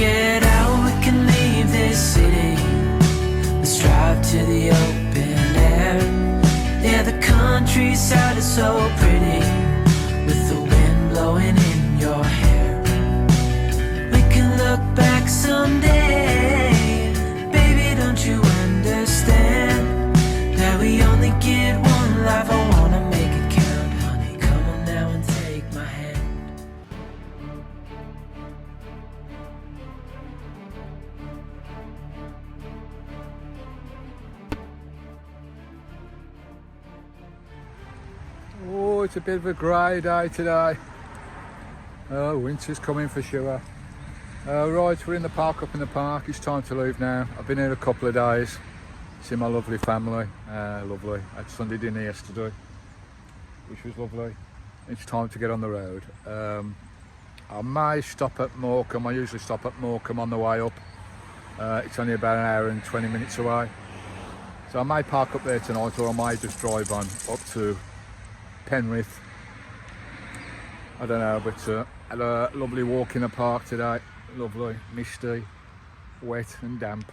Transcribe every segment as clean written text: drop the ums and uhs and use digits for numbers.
get out, we can leave this city. Let's drive to the open air. Yeah, the countryside is so pretty, with the wind blowing in your hair. We can look back someday, baby, don't you understand that we only get one life? I wanna make it count, honey, come on now and take my hand. Oh, it's a bit of a grey day today. Oh, winter's coming for sure. Right, we're in the park, up in the park. It's time to leave now. I've been here a couple of days, see my lovely family. Lovely. I had Sunday dinner yesterday, which was lovely. It's time to get on the road. I may stop at Morecambe. I usually stop at Morecambe on the way up. It's only about an hour and 20 minutes away. So I may park up there tonight, or I may just drive on up to Penrith. I don't know, but had a lovely walk in the park today. Lovely, misty, wet and damp.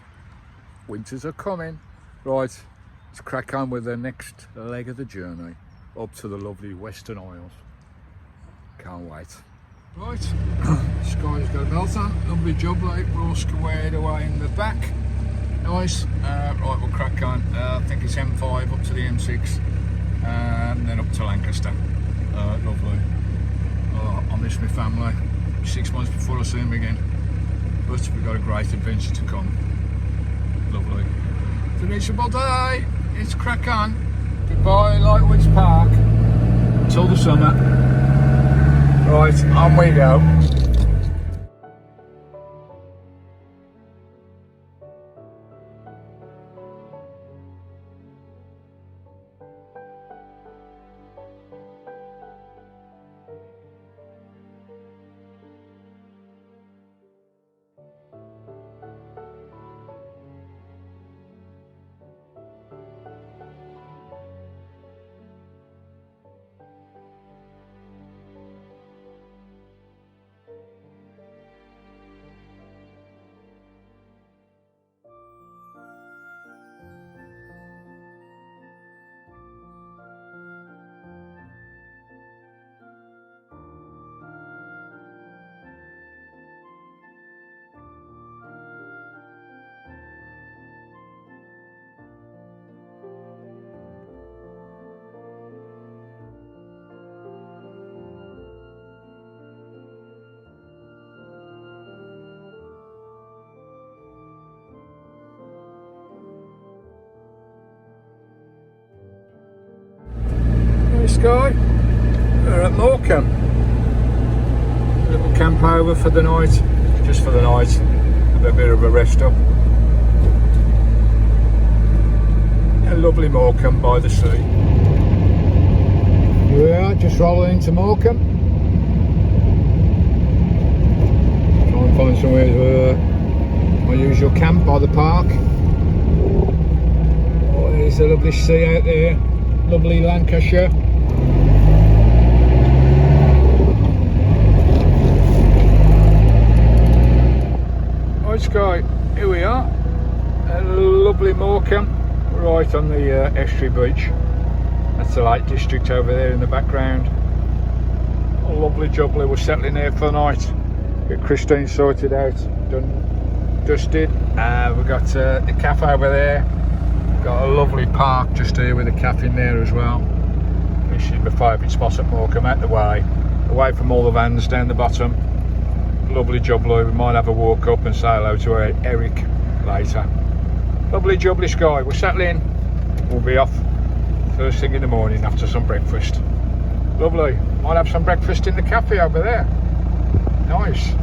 Winters are coming. Right, let's crack on with the next leg of the journey up to the lovely Western Isles. Can't wait. Right, Skye's got a belt on. Lovely job, like we're all squared away in the back. Nice. Right, we'll crack on. I think it's M5 up to the M6 and then up to Lancaster. Lovely. I miss my family. 6 months before I see them again, but we've got a great adventure to come. Lovely. Finishable day. It's crack on. Goodbye Lightwoods Park till the summer. Right, on we go. Skye, we're at Morecambe. A little camp over for the night, just for the night, have a bit of a rest up. A lovely Morecambe by the sea. Here we are, just rolling into Morecambe. Try and find somewhere my usual camp by the park. Oh, there's a lovely sea out there, lovely Lancashire. Skye, here we are, a lovely Morecambe, right on the estuary beach. That's the Lake District over there in the background. A lovely jubbly. We're settling there for the night. Get Christine sorted out, done, dusted. We've got the cafe over there. Got a lovely park just here with a cafe in there as well. This is my favourite spot at Morecambe, out the way, away from all the vans down the bottom. Lovely jubbly. We might have a walk up and say hello to Eric later. Lovely jubbly Skye. We're settling. We'll be off first thing in the morning after some breakfast. Lovely. Might have some breakfast in the cafe over there. Nice.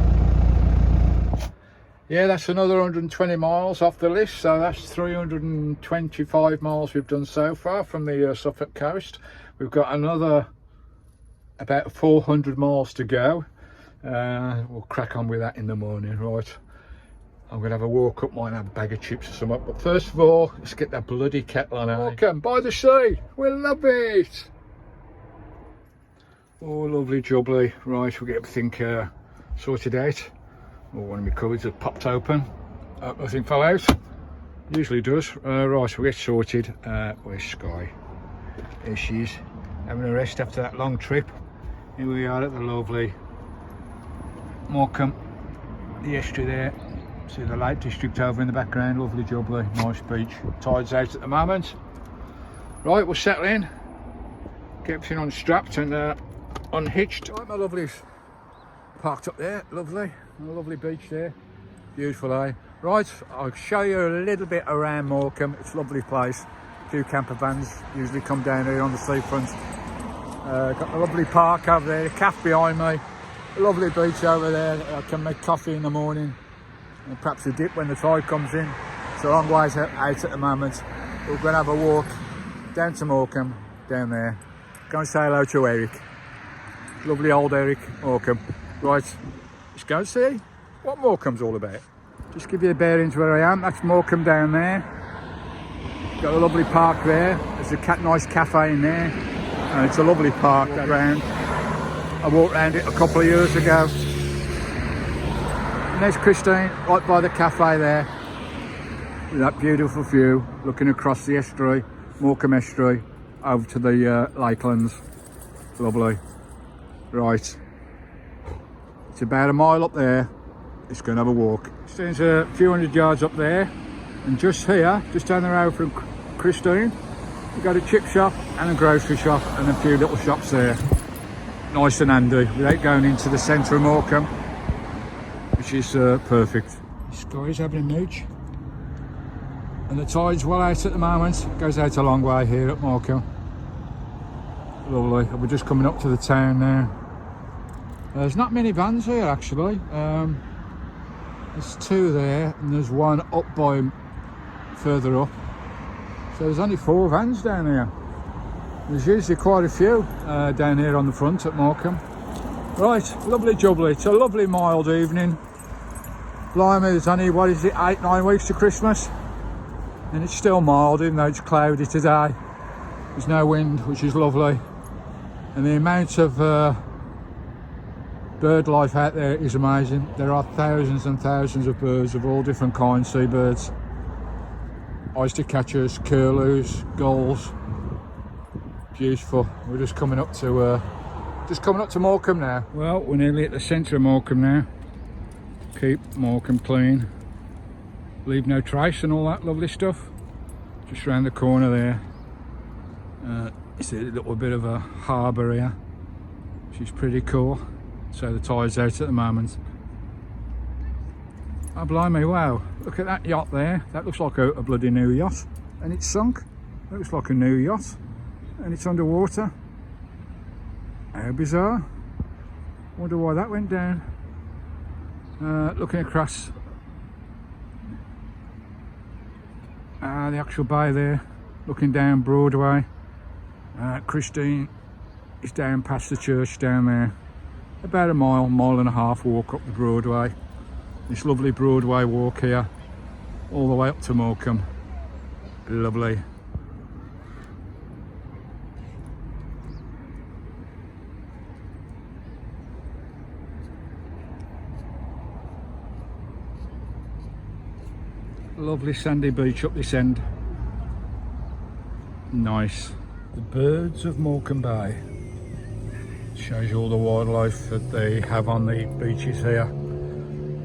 Yeah, that's another 120 miles off the list, so that's 325 miles we've done so far from the Suffolk coast. We've got another about 400 miles to go. We'll crack on with that in the morning. Right, I'm gonna have a walk up, might have a bag of chips or something, but first of all, let's get that bloody kettle on. Morecambe by the sea, we love it. Oh, lovely jubbly. Right, we'll get everything sorted out. Oh, one of my cupboards have popped open. Nothing fell out. Usually does. Right, we get sorted. Where's Skye? There she is, having a rest after that long trip. Here we are at the lovely Morecambe, the estuary there. See the Lake District over in the background, lovely jubbly, nice beach. Tide's out at the moment. Right, we'll settle in, get everything unstrapped and unhitched. Right, my lovelies, parked up there, lovely, a lovely beach there, beautiful, eh? Right, I'll show you a little bit around Morecambe. It's a lovely place. A few camper vans usually come down here on the seafront. Got a lovely park over there, a cafe behind me, a lovely beach over there. I can make coffee in the morning and perhaps a dip when the tide comes in. It's a long ways out at the moment. We're going to have a walk down to Morecambe, down there. Go and say hello to Eric. Lovely old Eric, Morecambe. Right, let's go and see what Morecambe's all about. Just give you the bearings where I am. That's Morecambe down there. Got a lovely park there. There's a nice cafe in there. And it's a lovely park around. I walked around it a couple of years ago. And there's Christine, right by the cafe there. With that beautiful view, looking across the estuary, Morecambe estuary, over to the lakelands. Lovely. Right. It's about a mile up there. It's going to have a walk. There's a few hundred yards up there, and just here, just down the road from Christine, we've got a chip shop and a grocery shop and a few little shops there. Nice and handy, without going into the centre of Morecambe, which is perfect. Skye's having a mooch, and the tide's well out at the moment. It goes out a long way here at Morecambe. Lovely. We're just coming up to the town now. There's not many vans here actually. There's two there and there's one up by further up. So there's only 4 vans down here. There's usually quite a few down here on the front at Morecambe. Right, lovely jubbly. It's a lovely mild evening. Blimey, there's only, what is it, 8-9 weeks to Christmas? And it's still mild even though it's cloudy today. There's no wind, which is lovely. And the amount of bird life out there is amazing. There are thousands and thousands of birds of all different kinds, seabirds, oyster catchers, curlews, gulls. Beautiful. We're just coming up to Morecambe now. Well, we're nearly at the centre of Morecambe now. Keep Morecambe clean, leave no trace and all that lovely stuff. Just round the corner there. It's a little bit of a harbour here, which is pretty cool. So the tide's out at the moment. Oh blimey, wow, look at that yacht there. That looks like a bloody new yacht, and it's sunk. That looks like a new yacht and it's underwater. How bizarre. Wonder why that went down. Looking across the actual bay there, looking down Broadway. Christine is down past the church down there. About a mile and a half walk up the Broadway. This lovely Broadway walk here, all the way up to Morecambe. Lovely. Lovely sandy beach up this end. Nice. The birds of Morecambe Bay. Shows you all the wildlife that they have on the beaches here,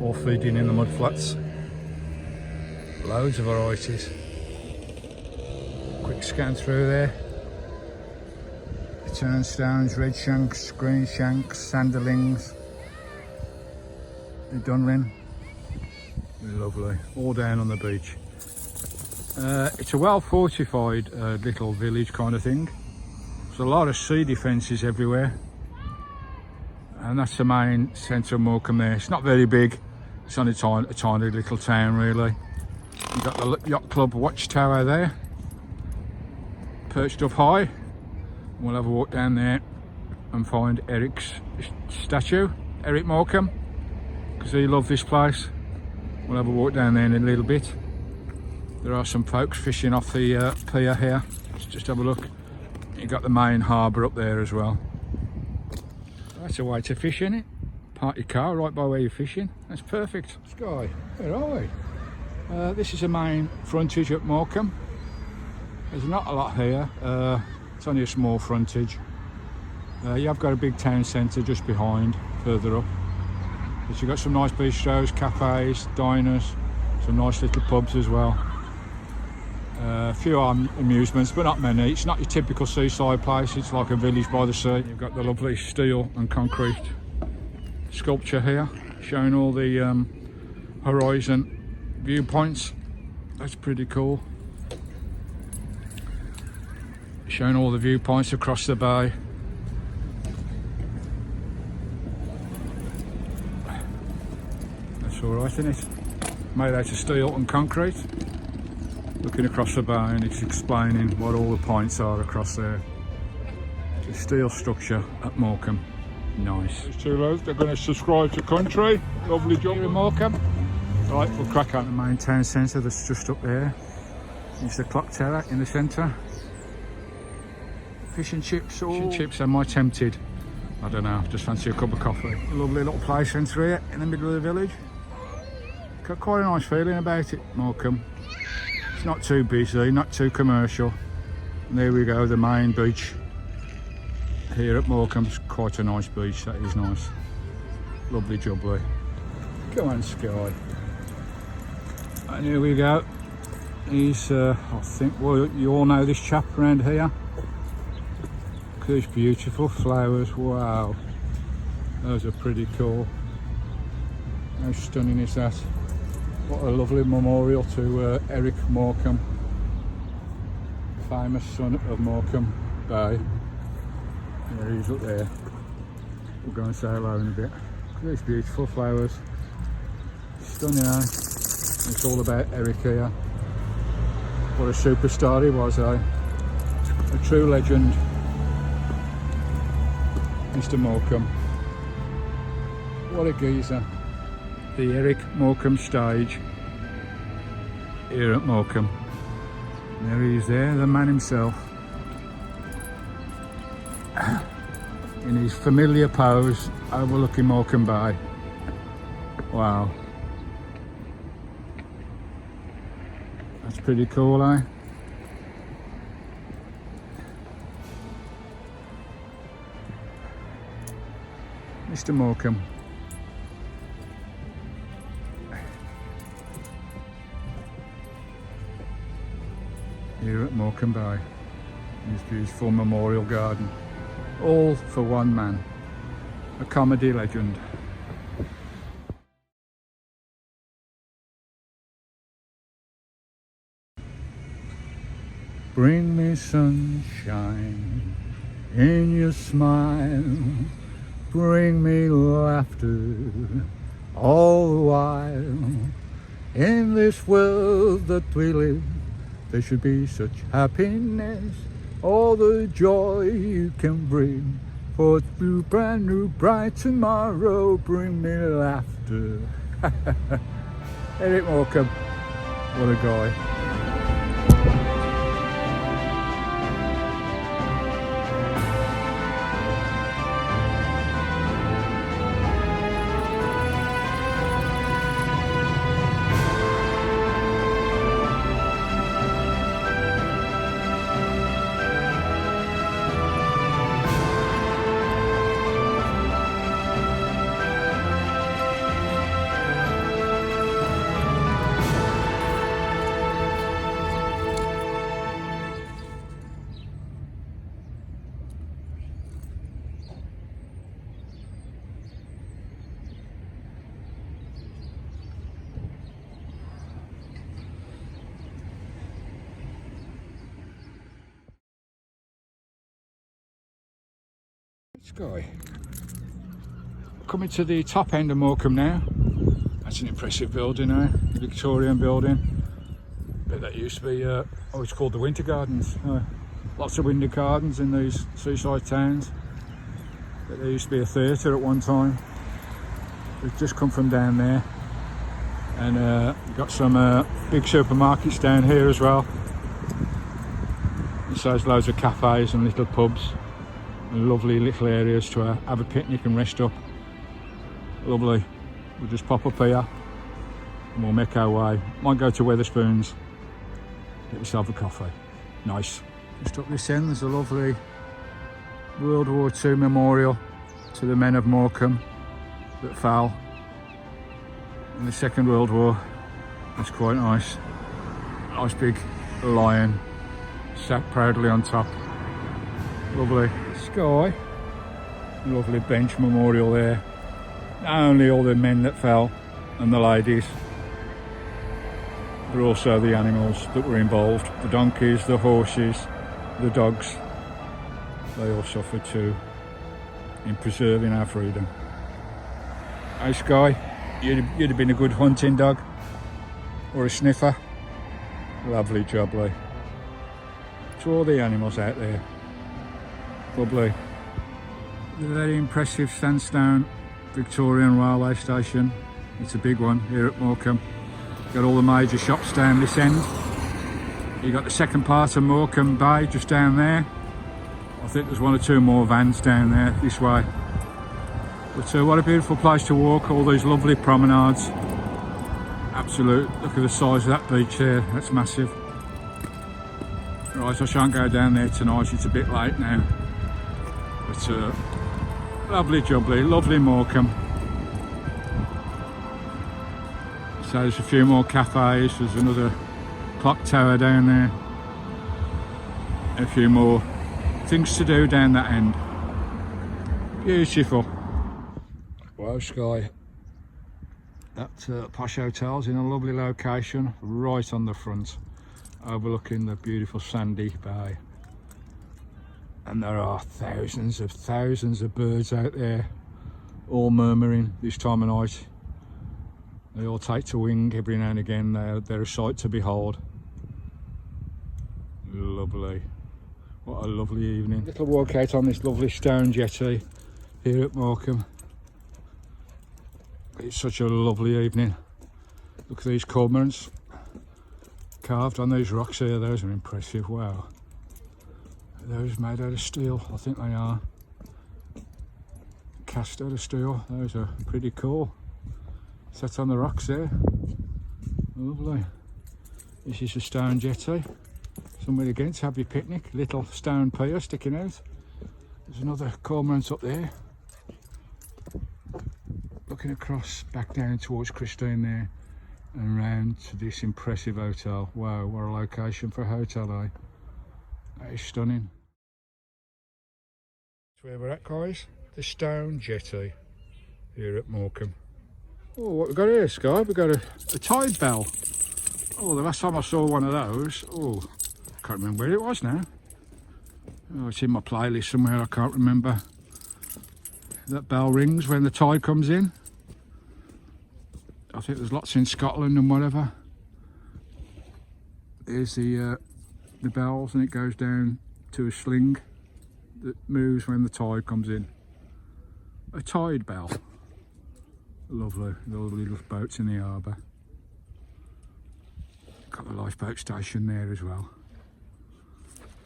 all feeding in the mudflats. Loads of varieties. Quick scan through there. The turnstones, red shanks, green shanks, sanderlings, the dunlin. Lovely, all down on the beach. It's a well fortified little village kind of thing. There's a lot of sea defences everywhere. And that's the main centre of Morecambe there. It's not very big. It's only a tiny little town really. You've got the yacht club watchtower there, perched up high. We'll have a walk down there and find Eric's statue, Eric Morecambe, because he loved this place. We'll have a walk down there in a little bit. There are some folks fishing off the pier here. Let's just have a look. You've got the main harbour up there as well. That's a way to fish, isn't it? park your car right by where you're fishing. That's perfect. Skye, where are we? This is the main frontage at Morecambe. There's not a lot here. It's only a small frontage. You have got a big town centre just behind, further up. But you've got some nice bistros, cafes, diners, some nice little pubs as well. A few amusements, but not many. It's not your typical seaside place, it's like a village by the sea. You've got the lovely steel and concrete sculpture here, showing all the horizon viewpoints. That's pretty cool. Showing all the viewpoints across the bay. That's alright, isn't it? Made out of steel and concrete. Looking across the bay, and it's explaining what all the points are across there. It's a steel structure at Morecambe. Nice. There's two lads, they're going to subscribe to country. Lovely job in Morecambe. Right, we'll crack out the main town centre that's just up there. It's the clock tower in the centre. Fish and chips. Fish and chips, am I tempted? I don't know, just fancy a cup of coffee. A lovely little play centre here in the middle of the village. Got quite a nice feeling about it, Morecambe. It's not too busy, not too commercial. And there we go, the main beach here at Morecambe. It's quite a nice beach, that is nice. Lovely jubbly. Come on, Skye. And here we go. He's, I think, well, you all know this chap around here. Look at these beautiful flowers, wow. Those are pretty cool. How stunning is that? What a lovely memorial to Eric Morecambe, famous son of Morecambe Bay. Yeah, he's up there. We'll go and say hello in a bit. Look at these beautiful flowers. Stunning, eh? It's all about Eric here. What a superstar he was, eh? A true legend. Mr. Morecambe. What a geezer. The Eric Morecambe stage here at Morecambe. There he is there, the man himself. In his familiar pose, overlooking Morecambe Bay. Wow. That's pretty cool, eh? Mr. Morecambe. Here at Morecambe Bay, his beautiful memorial garden, all for one man, a comedy legend. Bring me sunshine in your smile, bring me laughter all the while. In this world that we live, there should be such happiness, all the joy you can bring. For it's a brand new bright tomorrow, bring me laughter. Eric Morecambe, what a guy. Skye. Coming to the top end of Morecambe now. That's an impressive building, eh? Victorian building. But that used to be, it's called the Winter Gardens. Lots of winter gardens in these seaside towns. But there used to be a theatre at one time. We've just come from down there. And we've got some big supermarkets down here as well. And so there's loads of cafes and little pubs. And lovely little areas to have a picnic and rest up. Lovely. We'll just pop up here and we'll make our way. Might go to Wetherspoons, get myself a coffee. Nice. Just up this end there's a lovely World War II memorial to the men of Morecambe that fell in the Second World War. That's quite nice. Nice big lion sat proudly on top. Lovely sky. Lovely bench memorial there. Not only all the men that fell and the ladies, but also the animals that were involved. The donkeys, the horses, the dogs. They all suffered too in preserving our freedom. Hey Skye, you'd have been a good hunting dog or a sniffer. Lovely job, Lee. To all the animals out there. Lovely. The very impressive sandstone Victorian railway station. It's a big one here at Morecambe. Got all the major shops down this end. You got the second part of Morecambe Bay just down there. I think there's one or two more vans down there this way. But what a beautiful place to walk, all these lovely promenades. Absolute, look at the size of that beach there, that's massive. Right, I shan't go down there tonight, it's a bit late now. But lovely jubbly, lovely Morecambe. So there's a few more cafes, there's another clock tower down there. A few more things to do down that end. Beautiful. Wow, Skye. That posh hotel's in a lovely location, right on the front, overlooking the beautiful sandy bay. And there are thousands of birds out there, all murmuring this time of night. They all take to wing every now and again. They're a sight to behold. Lovely. What a lovely evening. Little walk out on this lovely stone jetty here at Morecambe. It's such a lovely evening. Look at these cormorants carved on these rocks here. Those are impressive. Wow. Those made out of steel, I think they are. Cast out of steel. Those are pretty cool. Set on the rocks there. Lovely. This is a stone jetty. Somewhere again to have your picnic. Little stone pier sticking out. There's another cormorant up there. Looking across back down towards Christine there and round to this impressive hotel. Wow, what a location for a hotel, eh? That is stunning. That's where we're at, guys. The stone jetty here at Morecambe. Oh, what we've got here, Skye? We've got a tide bell. Oh, the last time I saw one of those, oh, I can't remember where it was now. Oh, it's in my playlist somewhere, I can't remember. That bell rings when the tide comes in. I think there's lots in Scotland and whatever. There's the bells, and it goes down to a sling that moves when the tide comes in. A tide bell. Lovely, all the little boats in the harbour. Got the lifeboat station there as well.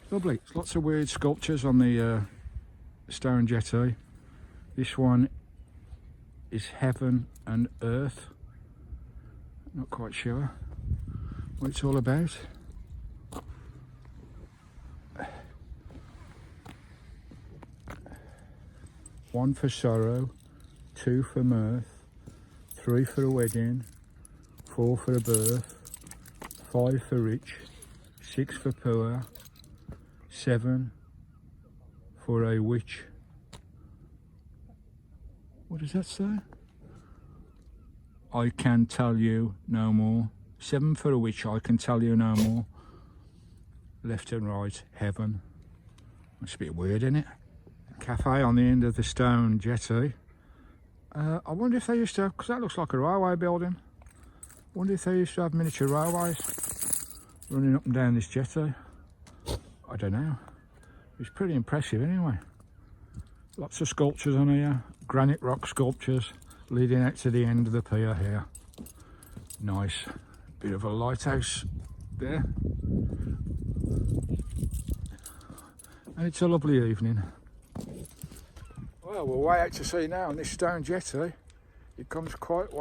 Lovely. There's lots of weird sculptures on the stone jetty. This one is heaven and earth. Not quite sure what it's all about. One for sorrow, two for mirth, three for a wedding, four for a birth, five for rich, six for poor, seven for a witch. What does that say? I can tell you no more. 7 for a witch, I can tell you no more. Left and right, heaven. That's a bit weird, isn't it? Cafe on the end of the stone jetty. I wonder if they used to have, because that looks like a railway building. I wonder if they used to have miniature railways running up and down this jetty. I don't know. It's pretty impressive anyway. Lots of sculptures on here. Granite rock sculptures leading out to the end of the pier here. Nice. Bit of a lighthouse there. And it's a lovely evening. Well, we're way out to sea now on this stone jetty. it comes quite a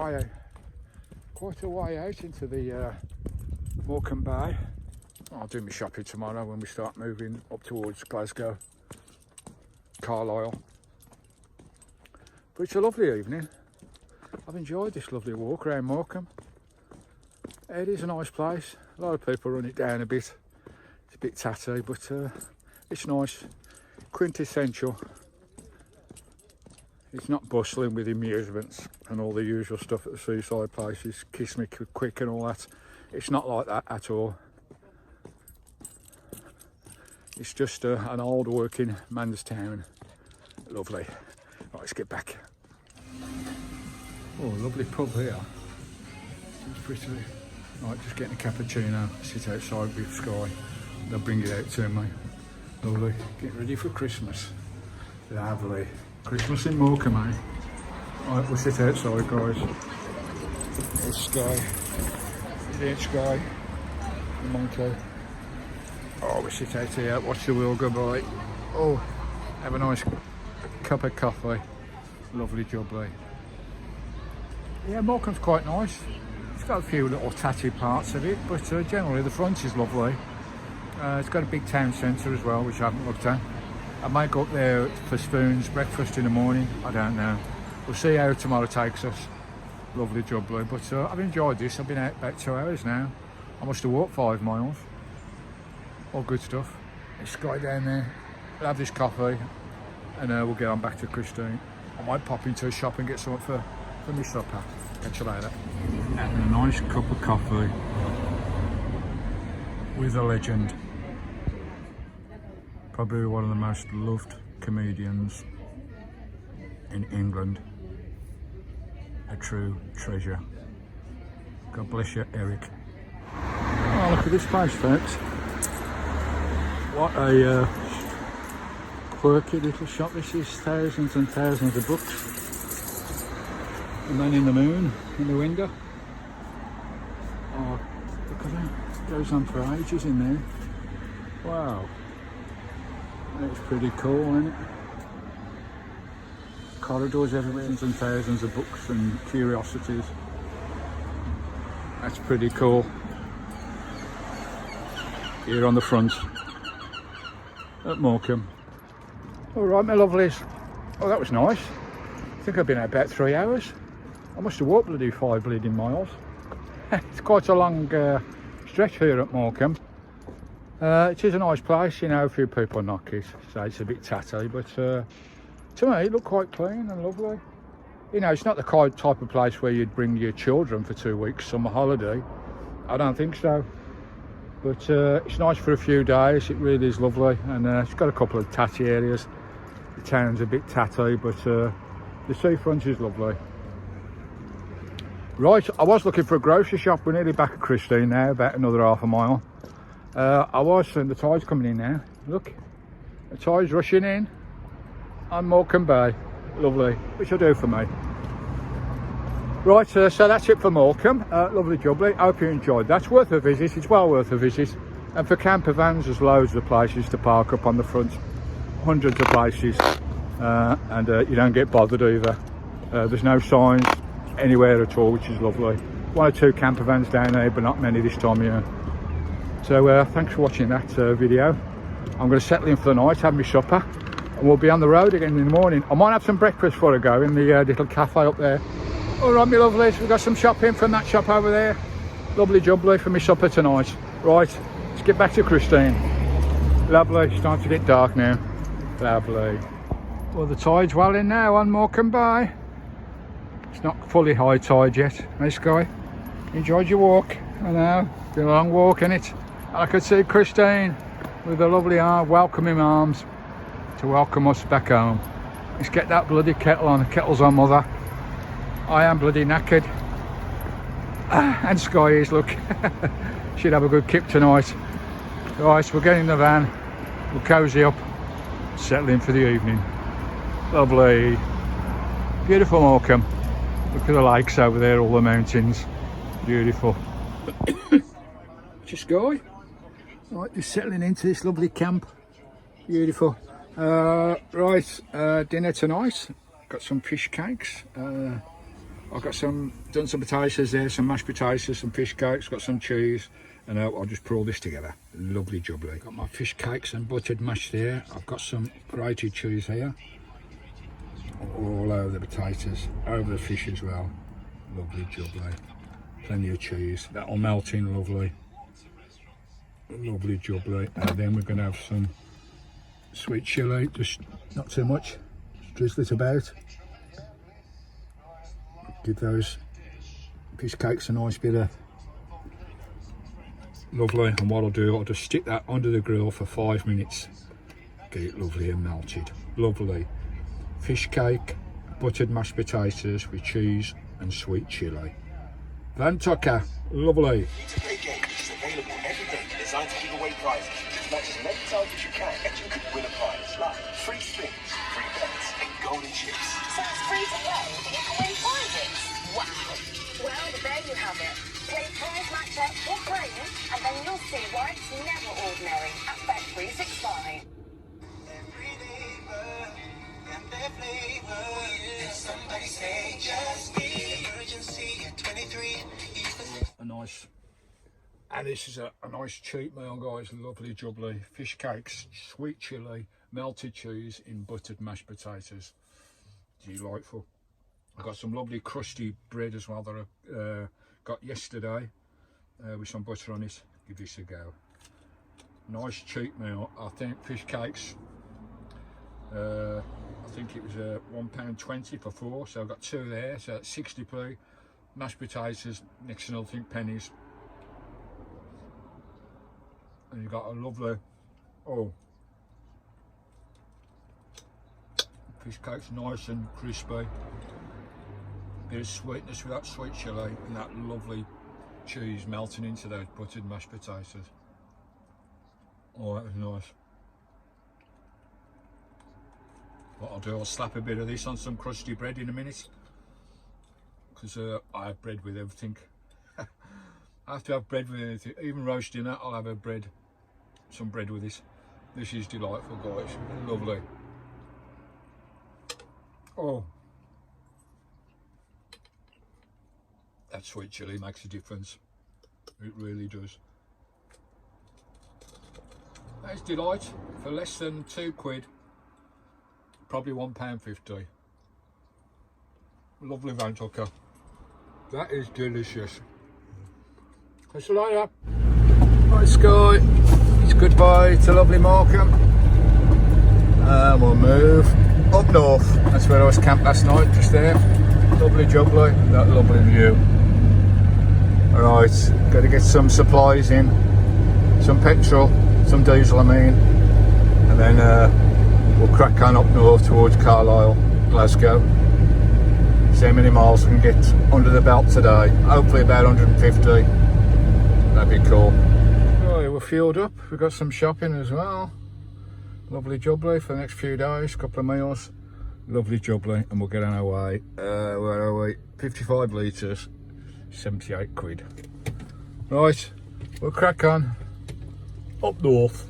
way out into the Morecambe Bay. I'll do my shopping tomorrow when we start moving up towards Glasgow, Carlisle. But it's a lovely evening. I've enjoyed this lovely walk around Morecambe. It is a nice place. A lot of people run it down a bit. It's a bit tatty, but it's nice. Quintessential. It's not bustling with amusements and all the usual stuff at the seaside places. Kiss me quick and all that. It's not like that at all. It's just an old working man's town. Lovely. Right, let's get back. Oh, lovely pub here. It's pretty. Right, just getting a cappuccino. Sit outside with Skye. They'll bring it out to me. Lovely. Get ready for Christmas. Lovely. Christmas in Morecambe, eh? Right, we'll sit outside, guys. There's Skye. There's Skye. The monkey. Oh, we sit out here, watch the wheel go by. Oh, have a nice cup of coffee. Lovely jubbly. Yeah, Morecambe's quite nice. It's got a few little tatty parts of it, but generally the front is lovely. It's got a big town centre as well, which I haven't looked at. I might go up there for spoons, breakfast in the morning, I don't know. We'll see how tomorrow takes us. Lovely jubbly, but I've enjoyed this. I've been out about 2 hours now. I must have walked 5 miles. All good stuff. There's Skye down there. We'll have this coffee and we'll get on back to Christine. I might pop into a shop and get something for my supper. Catch you later. And a nice cup of coffee with a legend. Probably one of the most loved comedians in England. A true treasure. God bless you, Eric. Oh, look at this place, folks. What a quirky little shop this is. Thousands and thousands of books. The Man in the Moon in the window. Oh, look at that. It goes on for ages in there. Wow. That's pretty cool, isn't it? Corridors everywhere and thousands of books and curiosities. That's pretty cool. Here on the front at Morecambe. Alright, my lovelies. Oh, that was nice. I think I've been out about 3 hours. I must have walked bloody 5 bleeding miles. It's quite a long stretch here at Morecambe. It is a nice place, you know, a few people knock it, so it's a bit tatty, but to me it looked quite clean and lovely. You know, it's not the kind type of place where you'd bring your children for 2 weeks summer holiday. I don't think so. But it's nice for a few days, it really is lovely, and it's got a couple of tatty areas. The town's a bit tatty, but the seafront is lovely. Right, I was looking for a grocery shop. We're nearly back at Christine now, about another half a mile. And the tide's coming in now. Look, the tide's rushing in on Morecambe Bay. Lovely, which will do for me. Right, so that's it for Morecambe. Lovely jubbly. Hope you enjoyed that. It's worth a visit. It's well worth a visit. And for camper vans, there's loads of places to park up on the front. Hundreds of places. And you don't get bothered either. There's no signs anywhere at all, which is lovely. 1 or 2 camper vans down there, but not many this time of year. So thanks for watching that video. I'm going to settle in for the night, have my supper, and we'll be on the road again in the morning. I might have some breakfast before I go in the little cafe up there. Alright, my lovelies, we've got some shopping from that shop over there. Lovely jubbly for my supper tonight. Right, let's get back to Christine. Lovely, it's starting to get dark now. Lovely. Well, the tide's well in now on Morecambe Bay. It's not fully high tide yet. Hey, Skye, enjoyed your walk? I know, it's been a long walk, innit? And I could see Christine with the lovely welcoming arms to welcome us back home. Let's get that bloody kettle on. The kettle's on, mother. I am bloody knackered. And Skye is, look. She'd have a good kip tonight. Right, so we're getting in the van. We'll cosy up, settle in for the evening. Lovely. Beautiful Morecambe. Look at the lakes over there, all the mountains. Beautiful. Just Skye. Right, just settling into this lovely camp. Beautiful. Right, dinner tonight. Got some fish cakes. I've got done some potatoes there, some mashed potatoes, some fish cakes, got some cheese, and I'll just put all this together. Lovely jubbly. Got my fish cakes and buttered mash there. I've got some grated cheese here. All over the potatoes, over the fish as well. Lovely jubbly. Plenty of cheese. That'll melt in lovely. Lovely jubbly. And then we're going to have some sweet chilli, just not too much. Just drizzle it about. Give those fish cakes a nice bit of lovely. And what I'll do, I'll just stick that under the grill for 5 minutes. Get it lovely and melted. Lovely. Fish cake, buttered mashed potatoes with cheese and sweet chilli. Vanpooch, lovely. Play game is available every day, designed to give away prizes. Match as many times as you can, and you could win a prize like free spins, free bets, and golden chips. So it's free to play, but you can win prizes. Wow. Well, there you have it. Play prize matcher or brain, and then you'll see why it's never ordinary at Bet365. Somebody say just me. Emergency at 23. A nice, and this is a nice cheap meal, guys. Lovely jubbly. Fish cakes, sweet chilli, melted cheese in buttered mashed potatoes. Delightful. I've got some lovely crusty bread as well that I got yesterday with some butter on it. Give this a go. Nice cheap meal. I think fish cakes, I think it was £1.20 for 4, so I've got 2 there, so that's 60p. Mashed potatoes, next to nothing, pennies. And you've got a lovely, fish cakes nice and crispy. Bit of sweetness with that sweet chilli and that lovely cheese melting into those buttered mashed potatoes. Oh, that was nice. What I'll do, I'll slap a bit of this on some crusty bread in a minute, because I have bread with everything. I have to have bread with anything, even roasting that. I'll have some bread with this. This is delightful, guys. Lovely. Oh, that sweet chilli makes a difference. It really does. That's delight for less than £2. Probably £1.50. Lovely Vanpooch. That is delicious. Catch you later. Right, Skye. It's goodbye to lovely Morecambe. And we'll move up north. That's where I was camped last night, just there. Lovely jubbly, that lovely view. Alright, got to get some supplies in. Some petrol, some diesel I mean. And then we'll crack on up north towards Carlisle, Glasgow. See how many miles we can get under the belt today. Hopefully about 150. That'd be cool. Right, we're fueled up. We've got some shopping as well. Lovely jubbly for the next few days, couple of meals. Lovely jubbly, and we'll get on our way. Where are we? 55 litres, £78. Right, we'll crack on up north.